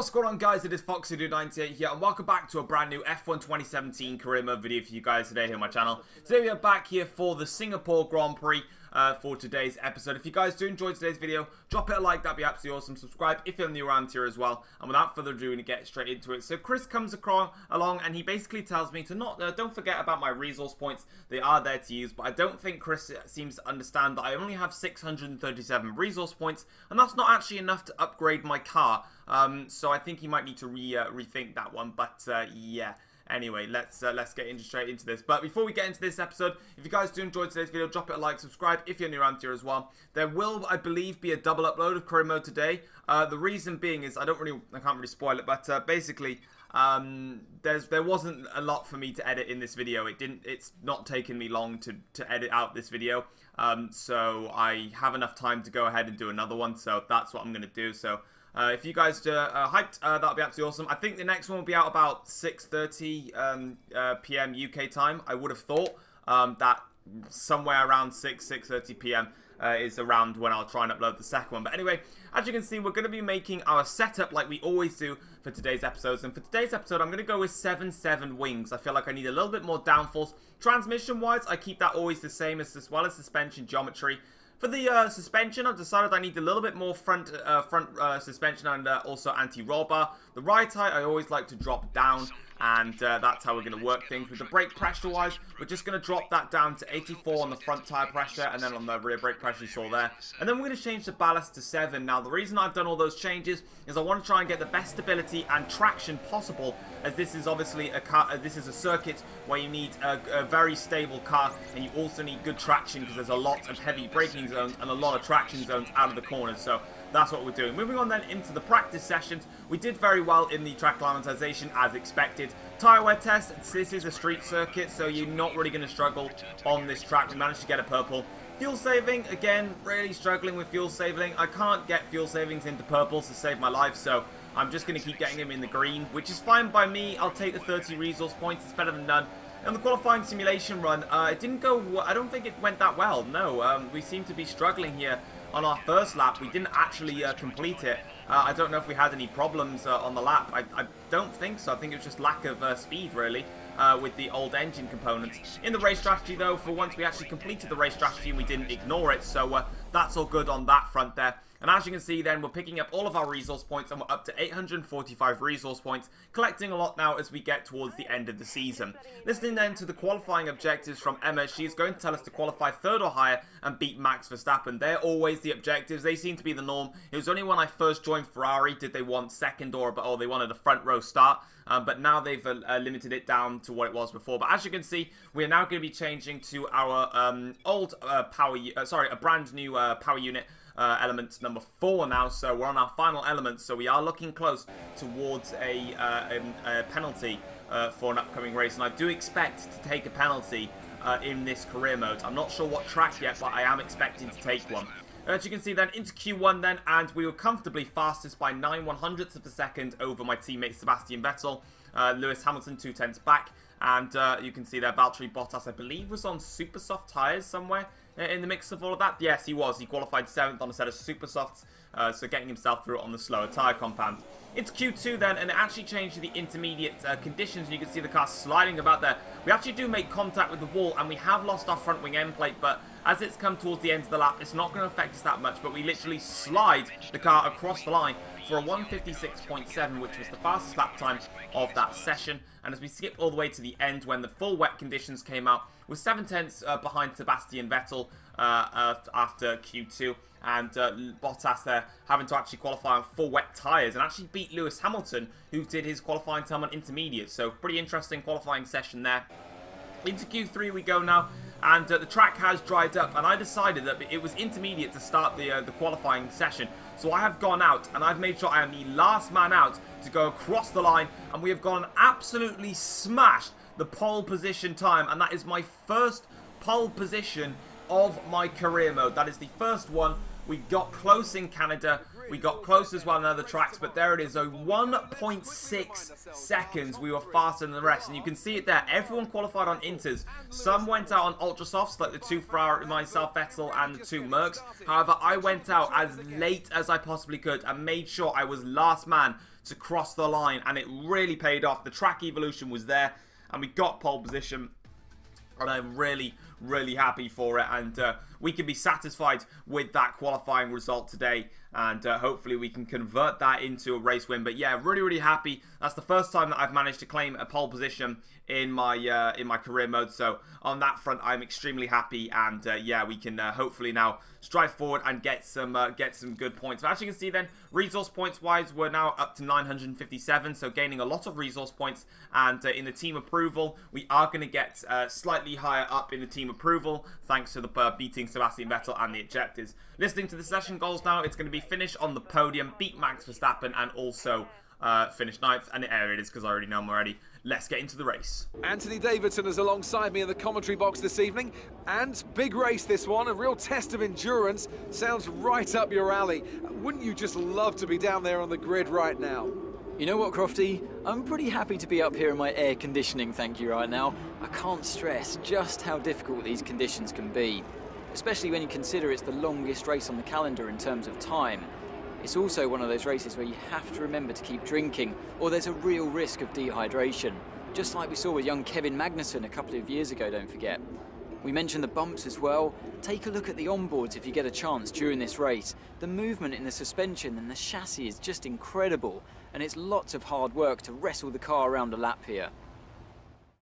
What's going on, guys? It is Foxy98 here, and welcome back to a brand new F1 2017 career mode video for you guys today here on my channel. Today we are back here for the Singapore Grand Prix for today's episode. If you guys do enjoy today's video, drop it a like, that'd be absolutely awesome. Subscribe if you're new around here as well. And without further ado, we get straight into it. So Chris comes along and he basically tells me to don't forget about my resource points. They are there to use, but I don't think Chris seems to understand that I only have 637 resource points, and that's not actually enough to upgrade my car. So I think he might need to rethink that one, but yeah. Anyway, let's get straight into this. But before we get into this episode, if you guys do enjoy today's video, drop it a like, subscribe if you're new around here as well. There will, I believe, be a double upload of career mode today. The reason being is I can't really spoil it, but basically there wasn't a lot for me to edit in this video. It's not taken me long to edit out this video. So I have enough time to go ahead and do another one. So that's what I'm gonna do. So if you guys are hyped, that'll be absolutely awesome. I think the next one will be out about 6:30 p.m. UK time. I would have thought that somewhere around 6:30 p.m. Is around when I'll try and upload the second one. But anyway, as you can see, we're going to be making our setup like we always do for today's episodes. And for today's episode, I'm going to go with 7.7 wings. I feel like I need a little bit more downforce. Transmission-wise, I keep that always the same as well as suspension geometry. For the suspension, I've decided I need a little bit more front suspension and also anti-roll bar. The ride height, I always like to drop down, and that's how we're going to work things. With the brake pressure-wise, we're just going to drop that down to 84 on the front tire pressure, and then on the rear brake pressure, you saw there. And then we're going to change the ballast to 7. Now, the reason I've done all those changes is I want to try and get the best stability and traction possible, as this is obviously a car. This is a circuit where you need a very stable car, and you also need good traction because there's a lot of heavy braking zones and a lot of traction zones out of the corners. So that's what we're doing. Moving on then into the practice sessions, we did very well in the track acclimatization as expected. Tire wear test, this is a street circuit, so you're not really going to struggle on this track. We managed to get a purple. Fuel saving, again, really struggling with fuel saving. I can't get fuel savings into purples to save my life, so I'm just going to keep getting them in the green, which is fine by me. I'll take the 30 resource points, it's better than none. And the qualifying simulation run, it didn't go, I don't think it went that well, no. We seem to be struggling here on our first lap. We didn't actually complete it. I don't know if we had any problems on the lap. I don't think so. I think it was just lack of speed, really, with the old engine components. In the race strategy, though, for once we actually completed the race strategy and we didn't ignore it, so that's all good on that front there. And as you can see then, we're picking up all of our resource points and we're up to 845 resource points, collecting a lot now as we get towards the end of the season. Listening then to the qualifying objectives from Emma, she is going to tell us to qualify 3rd or higher and beat Max Verstappen. They're always the objectives. They seem to be the norm. It was only when I first joined Ferrari did they want 2nd or they wanted a front row start. But now they've limited it down to what it was before. But as you can see, we are now going to be changing to our a brand new power unit. Element number 4 now, so we're on our final element, so we are looking close towards a penalty for an upcoming race, and I do expect to take a penalty in this career mode. I'm not sure what track yet, but I am expecting to take one. As you can see then, into Q1 then, and we were comfortably fastest by 9/100ths of a second over my teammate Sebastian Vettel. Lewis Hamilton 2/10 back, and you can see there Valtteri Bottas, I believe, was on super soft tyres somewhere in the mix of all of that. Yes, he was. He qualified 7th on a set of super softs, so getting himself through on the slower tyre compound. It's Q2 then, and it actually changed to the intermediate conditions, and you can see the car sliding about there. We actually do make contact with the wall, and we have lost our front wing end plate, but as it's come towards the end of the lap, it's not going to affect us that much, but we literally slide the car across the line for a 1:56.7, which was the fastest lap time of that session. And as we skip all the way to the end when the full wet conditions came out, we're 7/10 behind Sebastian Vettel after Q2. And Bottas there having to actually qualify on full wet tyres and actually beat Lewis Hamilton, who did his qualifying time on intermediate. So pretty interesting qualifying session there. Into Q3 we go now, and the track has dried up, and I decided that it was intermediate to start the qualifying session. So I have gone out, and I've made sure I am the last man out to go across the line, and we have gone and absolutely smashed the pole position time, and that is my first pole position of my career mode. That is the first one. We got close in Canada, We got close as well on other tracks, but there it is, though. 1.6 seconds we were faster than the rest, and you can see it there. Everyone qualified on Inters. Some went out on Ultra Softs, like the two Ferrari, myself, Vettel, and the two Mercs. However, I went out as late as I possibly could and made sure I was last man to cross the line, and it really paid off. The track evolution was there, and we got pole position. And I'm really happy for it, and we can be satisfied with that qualifying result today, and hopefully we can convert that into a race win. But yeah, really happy. That's the first time that I've managed to claim a pole position in my career mode, so on that front I'm extremely happy, and yeah, we can hopefully now strive forward and get some good points. But as you can see then, resource points wise, we're now up to 957, so gaining a lot of resource points, and in the team approval we are going to get slightly higher up in the team approval thanks to the beating Sebastian Vettel and the objectives. Listening to the session goals now, it's going to be finish on the podium, beat Max Verstappen, and also finish 9th, and there it is because I already know him already. Let's get into the race. Anthony Davidson is alongside me in the commentary box this evening, and big race this one, a real test of endurance. Sounds right up your alley. Wouldn't you just love to be down there on the grid right now? You know what, Crofty? I'm pretty happy to be up here in my air conditioning, thank you, right now. I can't stress just how difficult these conditions can be, especially when you consider it's the longest race on the calendar in terms of time. It's also one of those races where you have to remember to keep drinking, or there's a real risk of dehydration, just like we saw with young Kevin Magnussen a couple of years ago, don't forget. We mentioned the bumps as well. Take a look at the onboards if you get a chance during this race. The movement in the suspension and the chassis is just incredible, and it's lots of hard work to wrestle the car around a lap here.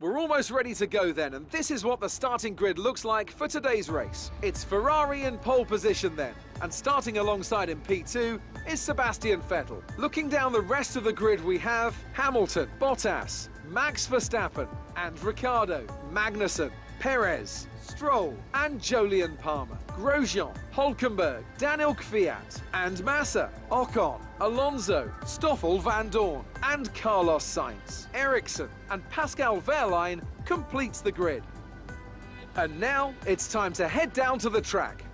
We're almost ready to go then, and this is what the starting grid looks like for today's race. It's Ferrari in pole position then, and starting alongside in P2 is Sebastian Vettel. Looking down the rest of the grid we have Hamilton, Bottas, Max Verstappen, and Ricciardo, Magnussen, Perez, Stroll, and Jolyon Palmer, Grosjean, Hulkenberg, Daniel Kvyat, and Massa, Ocon, Alonso, Stoffel Van Dorn, and Carlos Sainz. Ericsson and Pascal Wehrlein completes the grid. And now it's time to head down to the track.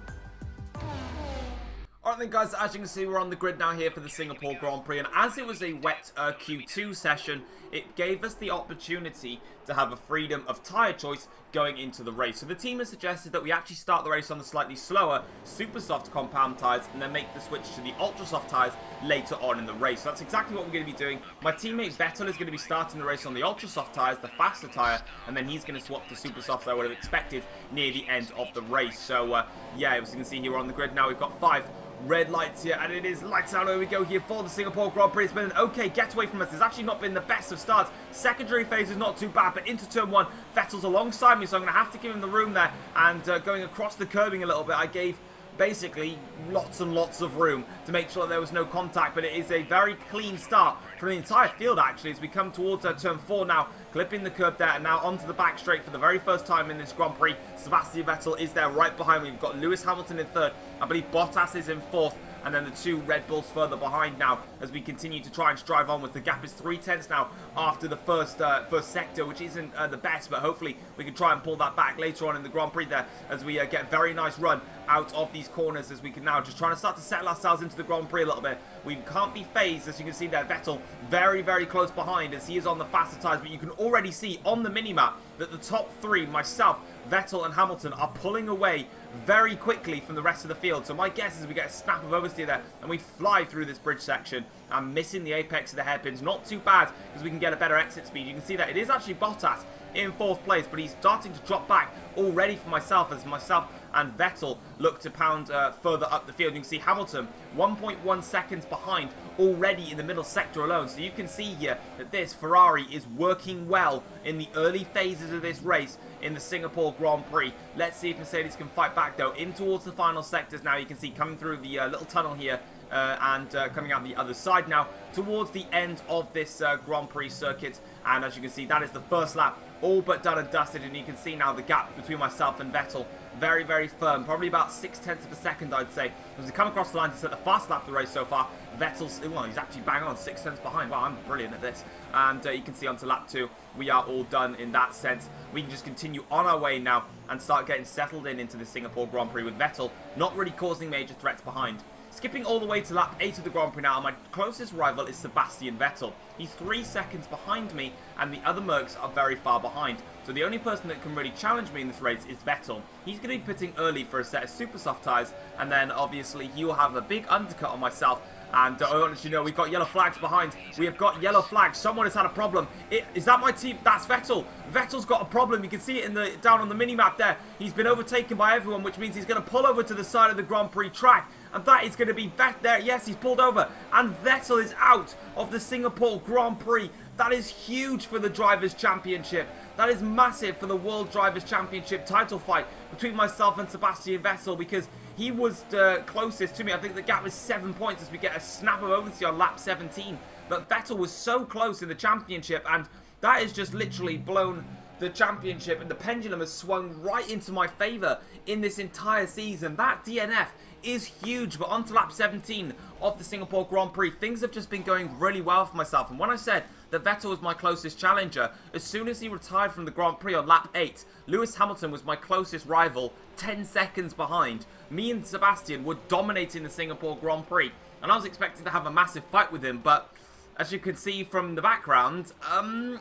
Alright then guys, as you can see, we're on the grid now here for the Singapore Grand Prix, and as it was a wet Q2 session, it gave us the opportunity to have a freedom of tyre choice going into the race. So the team has suggested that we actually start the race on the slightly slower super soft compound tyres and then make the switch to the ultra soft tyres later on in the race. So that's exactly what we're going to be doing. My teammate Vettel is going to be starting the race on the ultra soft tyres, the faster tyre, and then he's going to swap to super soft I would have expected near the end of the race. So yeah, as you can see here on the grid now, we've got 5 red lights here, and it is lights out. Here we go here for the Singapore Grand Prix. It's been an okay getaway from us. It's actually not been the best of starts. Secondary phase is not too bad, but into turn 1, Vettel's alongside me, so I'm going to have to give him the room there. And going across the curbing a little bit, I gave basically lots and lots of room to make sure there was no contact, but it is a very clean start from the entire field actually as we come towards turn 4 now, clipping the curb there, and now onto the back straight for the very first time in this Grand Prix. Sebastian Vettel is there right behind me. We've got Lewis Hamilton in 3rd, I believe Bottas is in 4th, and then the 2 Red Bulls further behind now as we continue to try and strive on with. The gap is 3/10 now after the first sector, which isn't the best, but hopefully we can try and pull that back later on in the Grand Prix there as we get a very nice run out of these corners as we can now just try to start to settle ourselves into the Grand Prix a little bit. We can't be phased, as you can see there. Vettel very close behind as he is on the faster tyres, but you can already see on the minimap that the top 3, myself, Vettel and Hamilton, are pulling away very quickly from the rest of the field. So my guess is we get a snap of oversteer there and we fly through this bridge section. I'm missing the apex of the hairpins. Not too bad because we can get a better exit speed. You can see that it is actually Bottas in 4th place, but he's starting to drop back already for myself as myself and Vettel look to pound further up the field. You can see Hamilton 1.1 seconds behind already in the middle sector alone. So you can see here that this Ferrari is working well in the early phases of this race in the Singapore Grand Prix. Let's see if Mercedes can fight back though in towards the final sectors now. You can see coming through the little tunnel here and coming out the other side now towards the end of this Grand Prix circuit. And as you can see, that is the first lap all but done and dusted, and you can see now the gap between myself and Vettel very firm, probably about 0.6 of a second I'd say. As we come across the line to set the fast lap of the race so far, Vettel's, well, he's actually bang on 0.6 behind. Wow, I'm brilliant at this. And you can see onto lap 2 we are all done in that sense. We can just continue on our way now and start getting settled into the Singapore Grand Prix with Vettel not really causing major threats behind. Skipping all the way to lap 8 of the Grand Prix now, my closest rival is Sebastian Vettel. He's 3 seconds behind me, and the other Mercs are very far behind. So the only person that can really challenge me in this race is Vettel. He's going to be pitting early for a set of super soft tyres, and then obviously he will have a big undercut on myself. And I want to let you know, we've got yellow flags behind. We have got yellow flags. Someone has had a problem. Is that my team? That's Vettel. Vettel's got a problem. You can see it down on the mini-map there. He's been overtaken by everyone, which means he's going to pull over to the side of the Grand Prix track. And that is going to be Vettel there. Yes, he's pulled over. And Vettel is out of the Singapore Grand Prix. That is huge for the Drivers' Championship. That is massive for the World Drivers' Championship title fight between myself and Sebastian Vettel, because he was the closest to me. I think the gap was 7 points as we get a snap of oversee on lap 17. But Vettel was so close in the championship, and that has just literally blown the championship, and the pendulum has swung right into my favour in this entire season. That DNF is huge. But on to lap 17 of the Singapore Grand Prix, things have just been going really well for myself. And when I said that Vettel was my closest challenger, as soon as he retired from the Grand Prix on lap 8, Lewis Hamilton was my closest rival, 10 seconds behind. Me and Sebastian were dominating the Singapore Grand Prix, and I was expecting to have a massive fight with him, but as you can see from the background, I'm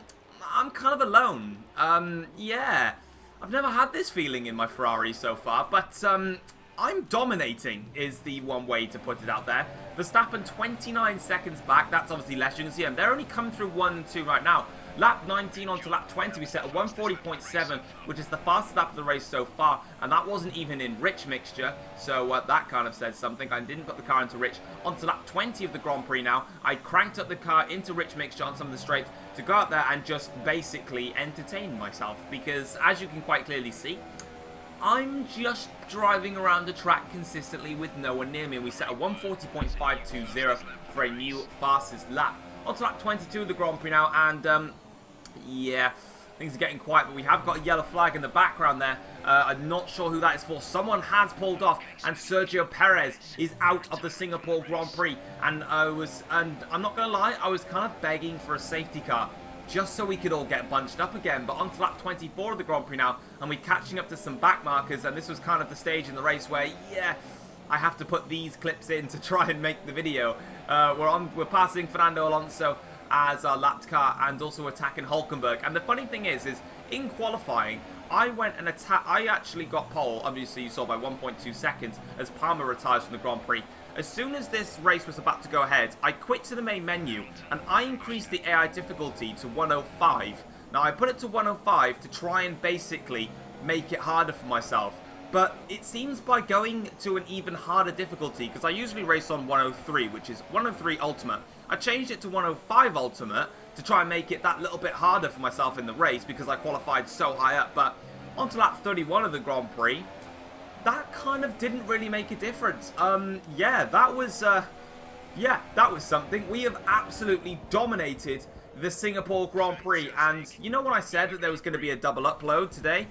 kind of alone. Yeah, I've never had this feeling in my Ferrari so far, but I'm dominating is the one way to put it out there. Verstappen 29 seconds back. That's obviously less. You can see them. They're only coming through 1 and 2 right now. Lap 19 onto lap 20, we set a 140.7, which is the fastest lap of the race so far, and that wasn't even in rich mixture, so that kind of says something. I didn't put the car into rich. Onto lap 20 of the Grand Prix now, I cranked up the car into rich mixture on some of the straights to go out there and just basically entertain myself, because as you can quite clearly see, I'm just driving around the track consistently with no one near me, and we set a 140.520 for a new fastest lap. On to lap 22 of the Grand Prix now, and yeah, things are getting quiet, but we have got a yellow flag in the background there. I'm not sure who that is for. Someone has pulled off, and Sergio Perez is out of the Singapore Grand Prix. And I'm not gonna lie, I was kind of begging for a safety car, just so we could all get bunched up again. But on to lap 24 of the Grand Prix now, and we're catching up to some back markers, and this was kind of the stage in the race where, yeah, I have to put these clips in to try and make the video. We're passing Fernando Alonso as our lapped car, and also attacking Hulkenberg. And the funny thing is in qualifying, I went and I actually got pole, obviously you saw, by 1.2 seconds as Palmer retires from the Grand Prix. As soon as this race was about to go ahead, I quit to the main menu, and I increased the AI difficulty to 105. Now, I put it to 105 to try and basically make it harder for myself. But it seems by going to an even harder difficulty, because I usually race on 103, which is 103 Ultimate. I changed it to 105 Ultimate to try and make it that little bit harder for myself in the race, because I qualified so high up. But onto lap 31 of the Grand Prix, that kind of didn't really make a difference. Yeah, that was something. We have absolutely dominated the Singapore Grand Prix, and you know when I said that there was going to be a double upload today?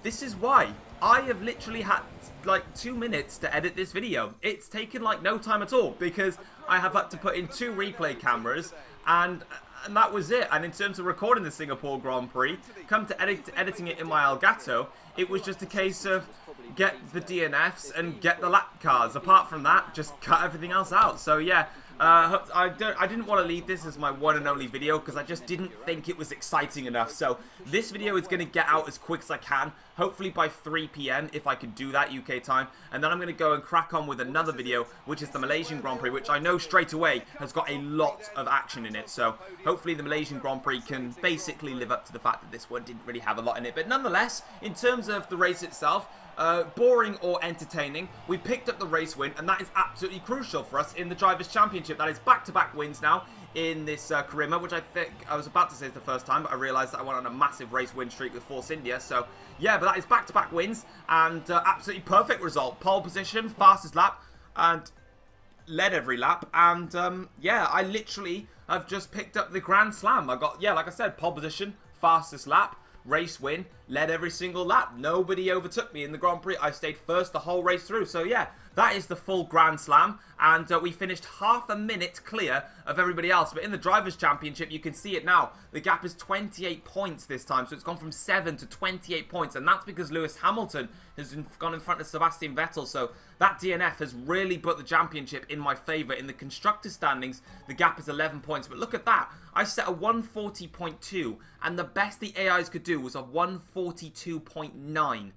This is why. I have literally had like 2 minutes to edit this video. It's taken like no time at all, because I have had to put in 2 replay cameras, and that was it. And in terms of recording the Singapore Grand Prix, come to editing it in my Elgato, it was just a case of get the DNFs and get the lap cars. Apart from that, just cut everything else out. So yeah, I didn't want to leave this as my one and only video, because I just didn't think it was exciting enough. So this video is going to get out as quick as I can, hopefully by 3 PM if I could do that UK time, and then I'm going to go and crack on with another video, which is the Malaysian Grand Prix, which I know straight away has got a lot of action in it. So hopefully the Malaysian Grand Prix can basically live up to the fact that this one didn't really have a lot in it. But nonetheless, in terms of the race itself, boring or entertaining, we picked up the race win, and that is absolutely crucial for us in the Drivers' Championship. That is back-to-back wins now in this career mode, which I think I was about to say is the first time, but I realised that I went on a massive race win streak with Force India. So yeah, but that is back-to-back wins, and absolutely perfect result. Pole position, fastest lap, and led every lap. And yeah, I literally have just picked up the Grand Slam. I got, yeah, like I said, pole position, fastest lap, race win, led every single lap. Nobody overtook me in the Grand Prix. I stayed first the whole race through. So yeah, that is the full Grand Slam, and we finished half a minute clear of everybody else. But in the Drivers' Championship, you can see it now. The gap is 28 points this time, so it's gone from 7 to 28 points, and that's because Lewis Hamilton has gone in front of Sebastian Vettel. So that DNF has really put the championship in my favour. In the constructor standings, the gap is 11 points, but look at that. I set a 140.2, and the best the AIs could do was a 142.9.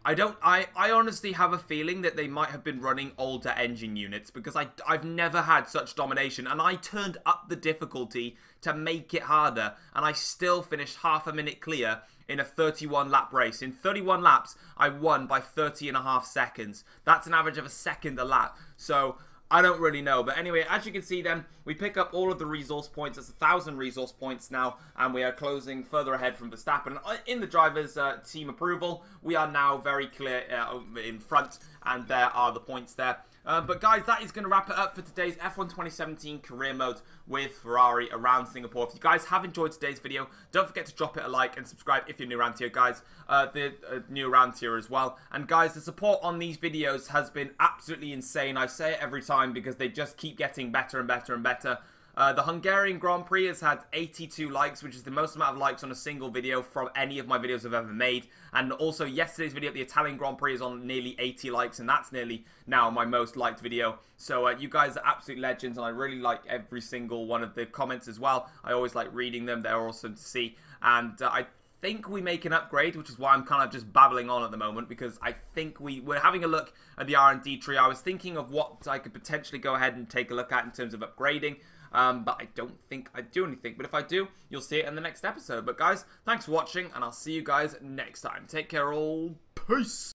I honestly have a feeling that they might have been running older engine units, because I've never had such domination, and I turned up the difficulty to make it harder, and I still finished half a minute clear in a 31 lap race. In 31 laps, I won by 30.5 seconds. That's an average of a second a lap. So I don't really know. But anyway, as you can see then, we pick up all of the resource points. It's 1,000 resource points now, and we are closing further ahead from Verstappen. In the drivers' team approval, we are now very clear in front, and there are the points there. But guys, that is going to wrap it up for today's F1 2017 career mode with Ferrari around Singapore. If you guys have enjoyed today's video, don't forget to drop it a like and subscribe if you're new around here, guys. New around here as well. And guys, the support on these videos has been absolutely insane. I say it every time because they just keep getting better and better and better. The Hungarian Grand Prix has had 82 likes, which is the most amount of likes on a single video from any of my videos I've ever made. And also yesterday's video, the Italian Grand Prix, is on nearly 80 likes, and that's nearly now my most liked video. So you guys are absolute legends, and I really like every single one of the comments as well. I always like reading them. They're awesome to see. And I think we make an upgrade, which is why I'm kind of just babbling on at the moment, because I think we're having a look at the R&D tree. I was thinking of what I could potentially go ahead and take a look at in terms of upgrading. But I don't think I do anything. But if I do, you'll see it in the next episode. But guys, thanks for watching, and I'll see you guys next time. Take care all. Peace.